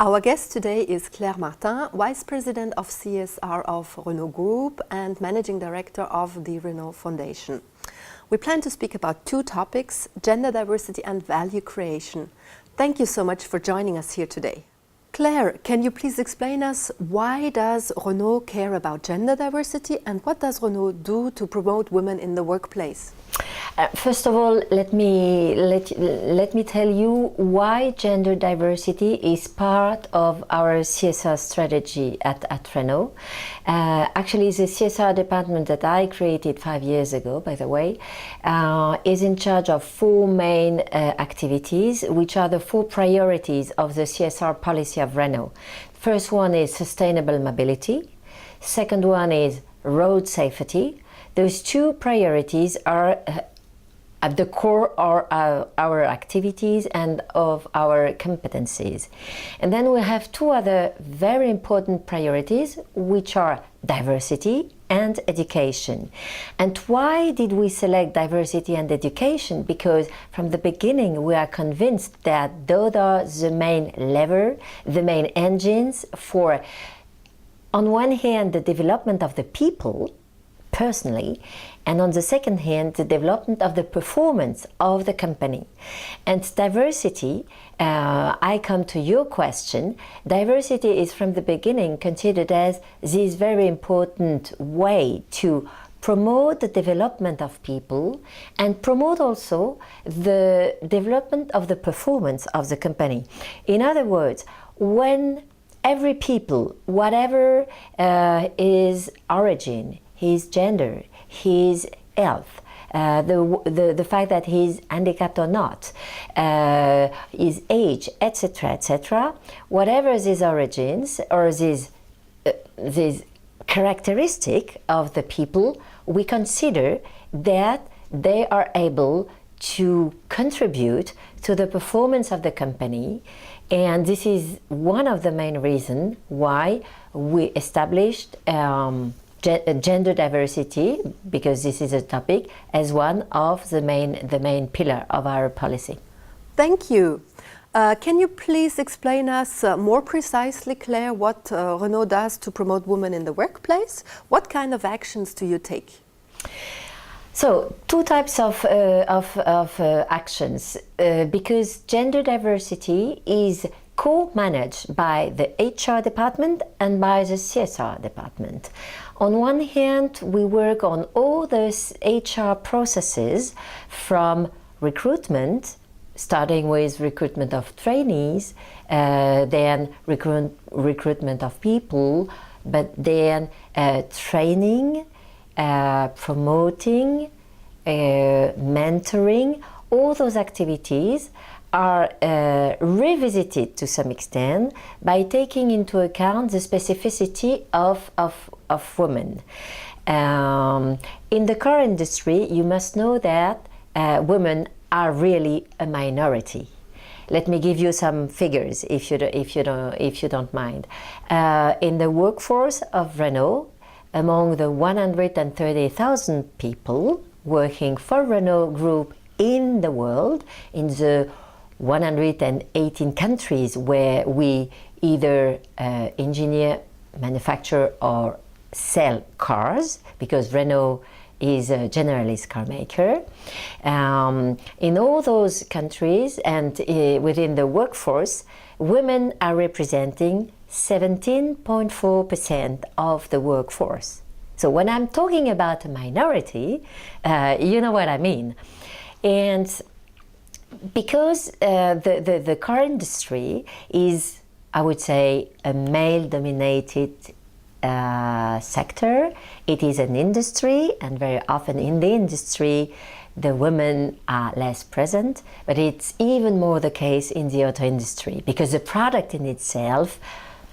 Our guest today is Claire Martin, Vice President of CSR of Renault Group and Managing Director of the Renault Foundation. We plan to speak about two topics, gender diversity and value creation. Thank you so much for joining us here today. Claire, can you please explain us why does Renault care about gender diversity and what does Renault do to promote women in the workplace? First of all, let me tell you why gender diversity is part of our CSR strategy at Renault. Actually, the CSR department that I created 5 years ago, by the way, is in charge of four main activities, which are the four priorities of the CSR policy of Renault. First one is sustainable mobility. Second one is road safety. Those two priorities are at the core of our activities and of our competencies. And then we have two other very important priorities, which are diversity and education. And why did we select diversity and education? Because from the beginning we are convinced that those are the main lever, the main engines for, on one hand, the development of the people, personally, and on the second hand, the development of the performance of the company. And diversity, I come to your question, diversity is from the beginning considered as this very important way to promote the development of people and promote also the development of the performance of the company. In other words, when every people, whatever his origin, his gender, his health, the fact that he's handicapped or not, his age, etc., whatever these origins or these characteristic of the people, we consider that they are able to contribute to the performance of the company. And this is one of the main reasons why we established gender diversity, because this is a topic, as one of the main pillar of our policy. Thank you. Can you please explain us more precisely, Claire, what Renault does to promote women in the workplace? What kind of actions do you take? So, two types of actions, because gender diversity is co-managed by the HR department and by the CSR department. On one hand, we work on all those HR processes, from recruitment, starting with recruitment of trainees, then recruitment of people, but then training, promoting, mentoring. All those activities are revisited to some extent by taking into account the specificity of women. In the car industry, you must know that women are really a minority. Let me give you some figures, if you don't mind. In the workforce of Renault, among the 130,000 people working for Renault Group in the world, in the 118 countries where we either engineer, manufacture or sell cars, because Renault is a generalist car maker. In all those countries and within the workforce, women are representing 17.4% of the workforce. So when I'm talking about a minority, you know what I mean. And because the car industry is, I would say, a male-dominated sector, it is an industry, and very often in the industry the women are less present, but it's even more the case in the auto industry, because the product in itself,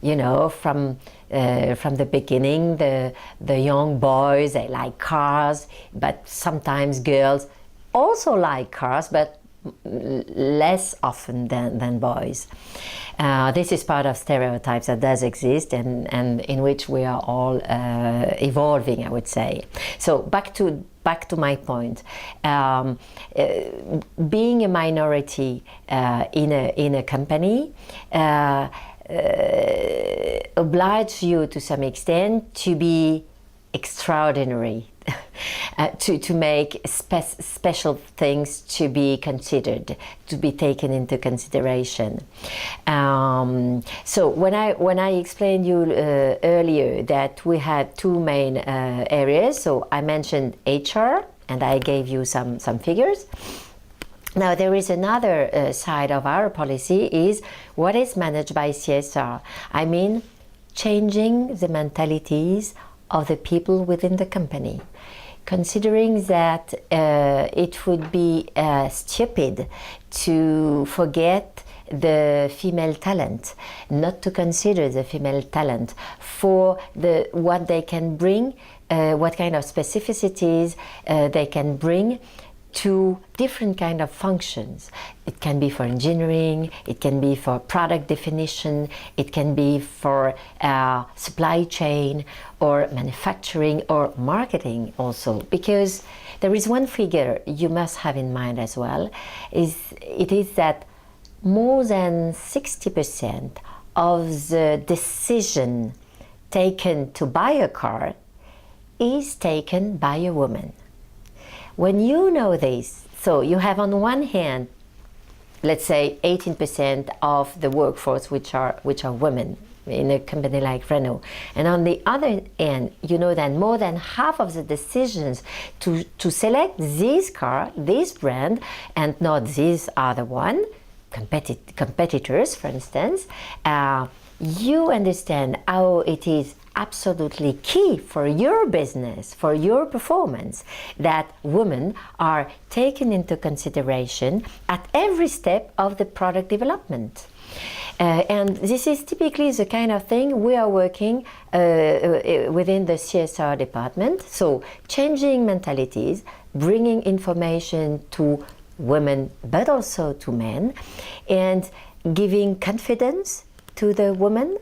you know, from the beginning, the young boys, they like cars, but sometimes girls also like cars, but less often than boys. This is part of stereotypes that does exist and in which we are all evolving, I would say. So back to my point. Being a minority in a company, oblige you to some extent to be extraordinary, to make special things to be considered, to be taken into consideration. So when I explained you earlier that we had two main areas, so I mentioned HR and I gave you some figures. Now there is another side of our policy is what is managed by CSR. I mean, changing the mentalities of the people within the company, considering that it would be stupid to forget the female talent, not to consider the female talent for what they can bring, what kind of specificities they can bring to different kind of functions. It can be for engineering, it can be for product definition, it can be for supply chain or manufacturing or marketing also, because there is one figure you must have in mind as well, it is that more than 60% of the decision taken to buy a car is taken by a woman. When you know this, so you have on one hand, let's say 18% of the workforce which are women in a company like Renault, and on the other hand, you know that more than half of the decisions to select this car, this brand, and not this other one, competitors, for instance, you understand how it is absolutely key for your business, for your performance, that women are taken into consideration at every step of the product development. And this is typically the kind of thing we are working within the CSR department. So changing mentalities, bringing information to women but also to men, and giving confidence to the women,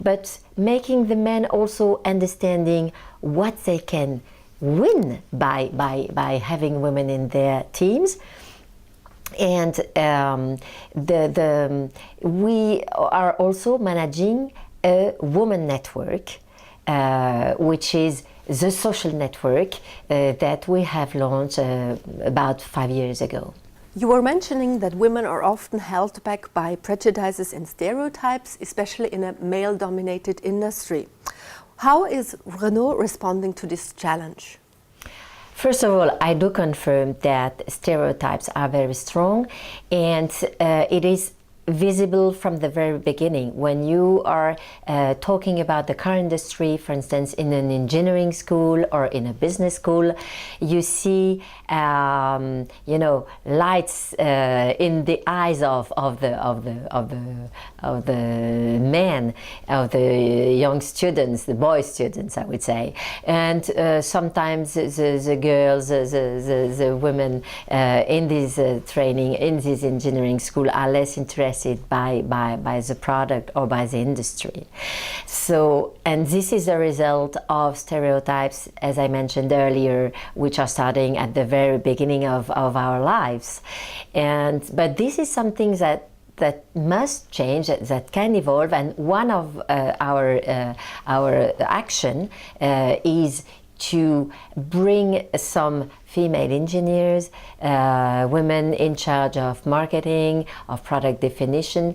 but making the men also understanding what they can win by having women in their teams. And we are also managing a woman network, which is the social network that we have launched about 5 years ago. You were mentioning that women are often held back by prejudices and stereotypes, especially in a male-dominated industry. How is Renault responding to this challenge? First of all, I do confirm that stereotypes are very strong, and it is visible from the very beginning. When you are talking about the car industry, for instance, in an engineering school or in a business school, you see, lights in the eyes of the men, of the young students, the boy students, I would say, and sometimes the girls, the women in this training, in this engineering school, are less interested by the product or by the industry. So, and this is a result of stereotypes, as I mentioned earlier, which are starting at the very beginning of our lives. But this is something that must change, that can evolve, and one of our action is to bring some female engineers, women in charge of marketing, of product definition,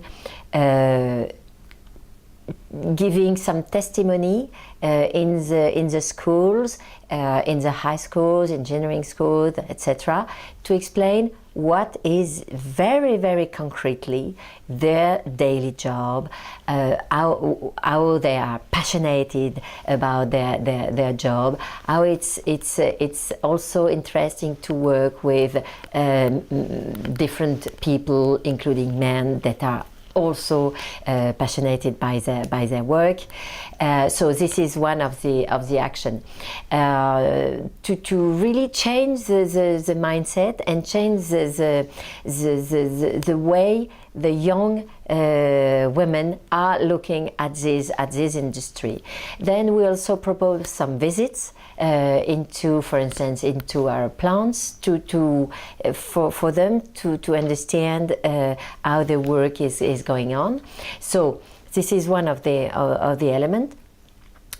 giving some testimony in the schools, in the high schools, engineering schools, etc., to explain what is very, very concretely their daily job, how they are passionate about their job, how it's also interesting to work with different people, including men that are also passionate by their work. So this is one of the action to really change the mindset and change the way the young women are looking at this industry. Then we also propose some visits into, for instance, into our plants for them to understand how the work is going on. So This is one of the elements.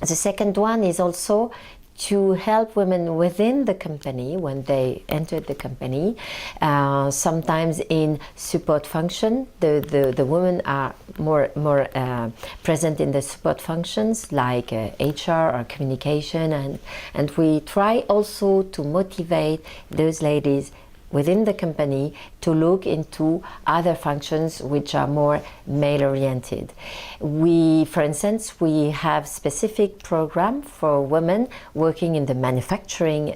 The second one is also to help women within the company when they enter the company, sometimes in support function. The women are more present in the support functions like HR or communication, and we try also to motivate those ladies within the company to look into other functions which are more male-oriented. For instance, we have specific program for women working in the manufacturing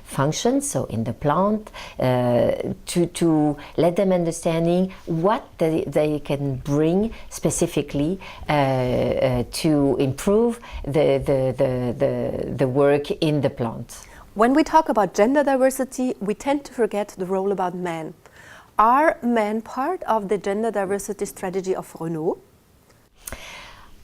function, so in the plant, to let them understanding what they can bring specifically to improve the work in the plant. When we talk about gender diversity, we tend to forget the role about men. Are men part of the gender diversity strategy of Renault?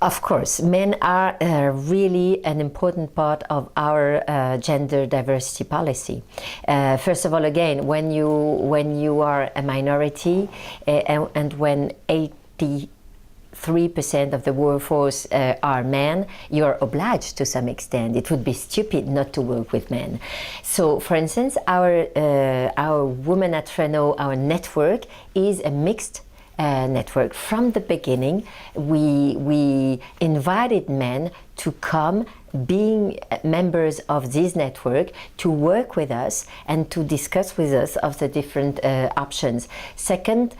Of course, men are really an important part of our gender diversity policy. First of all, again, when you are a minority and when 83% of the workforce are men, you're obliged to some extent. It would be stupid not to work with men. So, for instance, our Women at Renault, our network, is a mixed network. From the beginning, we invited men to come, being members of this network, to work with us and to discuss with us of the different options. Second,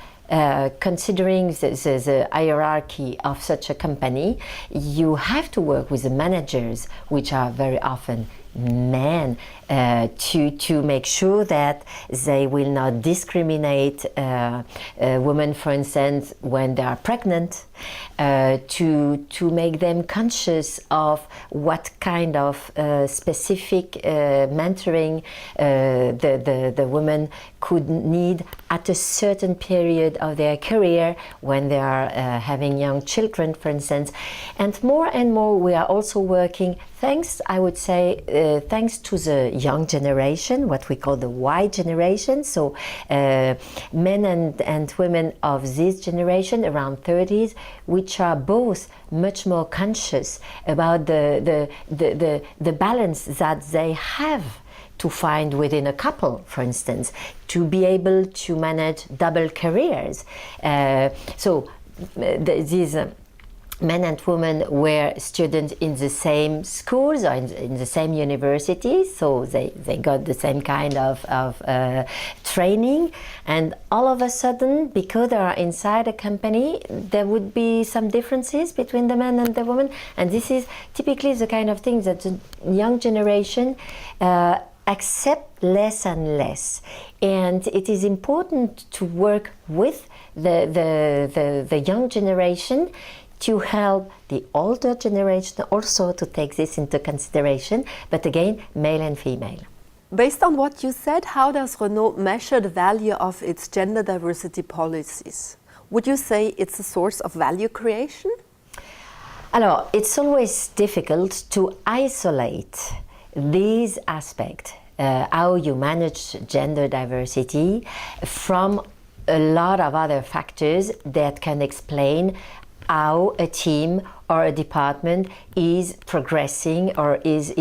considering the hierarchy of such a company, you have to work with the managers, which are very often men, to make sure that they will not discriminate women, for instance, when they are pregnant, to make them conscious of what kind of specific mentoring the women could need at a certain period of their career when they are having young children, for instance. And more we are also working, thanks, I would say, thanks to the young generation, what we call the Y generation, so men and women of this generation, around 30s, which are both much more conscious about the balance that they have to find within a couple, for instance, to be able to manage double careers. So these men and women were students in the same schools or in the same universities, so they got the same kind of training, and all of a sudden, because they are inside a company, there would be some differences between the men and the women, and this is typically the kind of thing that the young generation accept less and less. And it is important to work with the young generation to help the older generation also to take this into consideration, but again, male and female. Based on what you said, how does Renault measure the value of its gender diversity policies? Would you say it's a source of value creation? Alors, it's always difficult to isolate these aspects, how you manage gender diversity, from a lot of other factors that can explain how a team or a department is progressing or is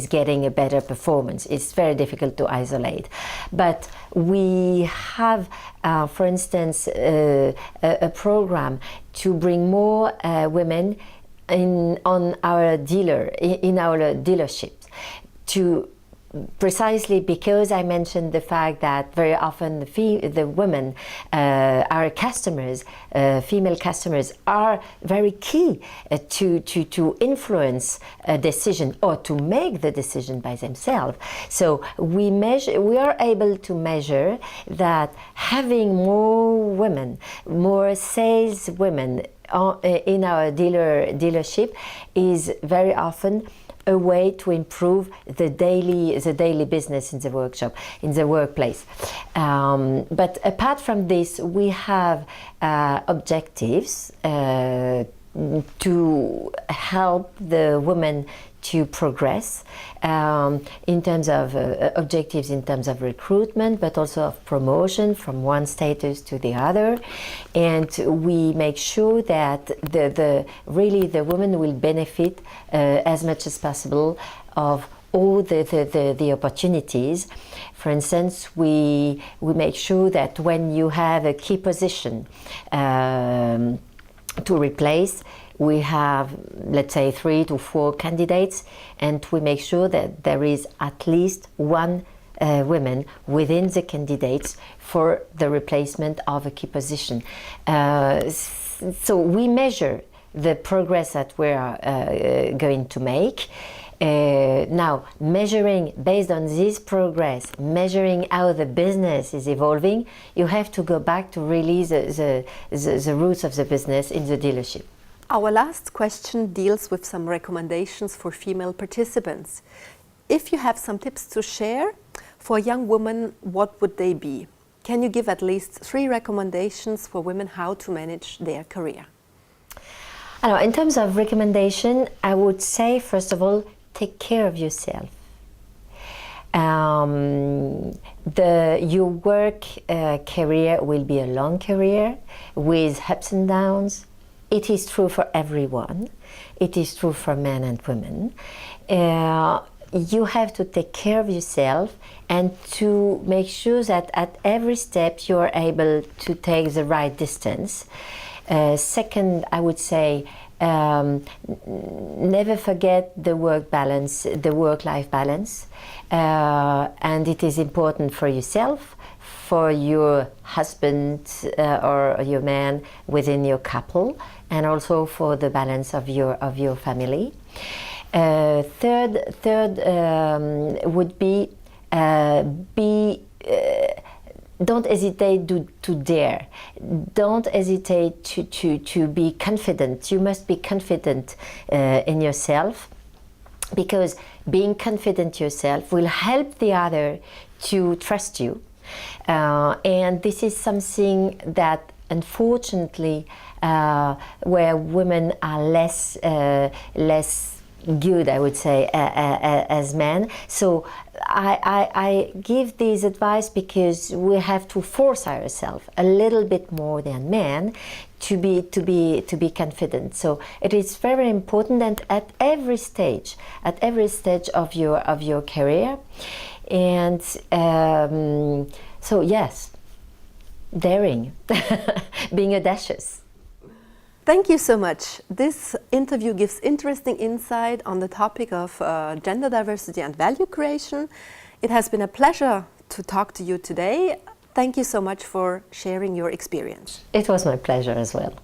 getting a better performance. It's very difficult to isolate. But we have, for instance, a program to bring more women in our dealerships, to precisely because I mentioned the fact that very often the women, our customers, female customers, are very key to influence a decision or to make the decision by themselves. So we are able to measure that having more women, more sales women in our dealership is very often a way to improve the daily business in the workshop, in the workplace. But apart from this, we have objectives to help the women to progress in terms of objectives, in terms of recruitment, but also of promotion from one status to the other. And we make sure that really the women will benefit as much as possible of all the opportunities. For instance, we make sure that when you have a key position to replace, we have, let's say, 3 to 4 candidates, and we make sure that there is at least one woman within the candidates for the replacement of a key position. So we measure the progress that we are going to make. Now, measuring based on this progress, measuring how the business is evolving, you have to go back to really the roots of the business in the dealership. Our last question deals with some recommendations for female participants. If you have some tips to share for young women, what would they be? Can you give at least 3 recommendations for women how to manage their career? In terms of recommendation, I would say, first of all, take care of yourself. Your work career will be a long career with ups and downs. It is true for everyone. It is true for men and women. You have to take care of yourself and to make sure that at every step you are able to take the right distance. Second, I would say, never forget the work balance, the work-life balance, and it is important for yourself, for your husband or your man within your couple, and also for the balance of your family. Third would be don't hesitate to dare. Don't hesitate to be confident. You must be confident in yourself, because being confident yourself will help the other to trust you. And this is something that, unfortunately, where women are less good, I would say, as men. So I give this advice because we have to force ourselves a little bit more than men to be confident. So it is very important, and at every stage of your career. And so yes, daring, being audacious. Thank you so much. This interview gives interesting insight on the topic of gender diversity and value creation. It has been a pleasure to talk to you today. Thank you so much for sharing your experience. It was my pleasure as well.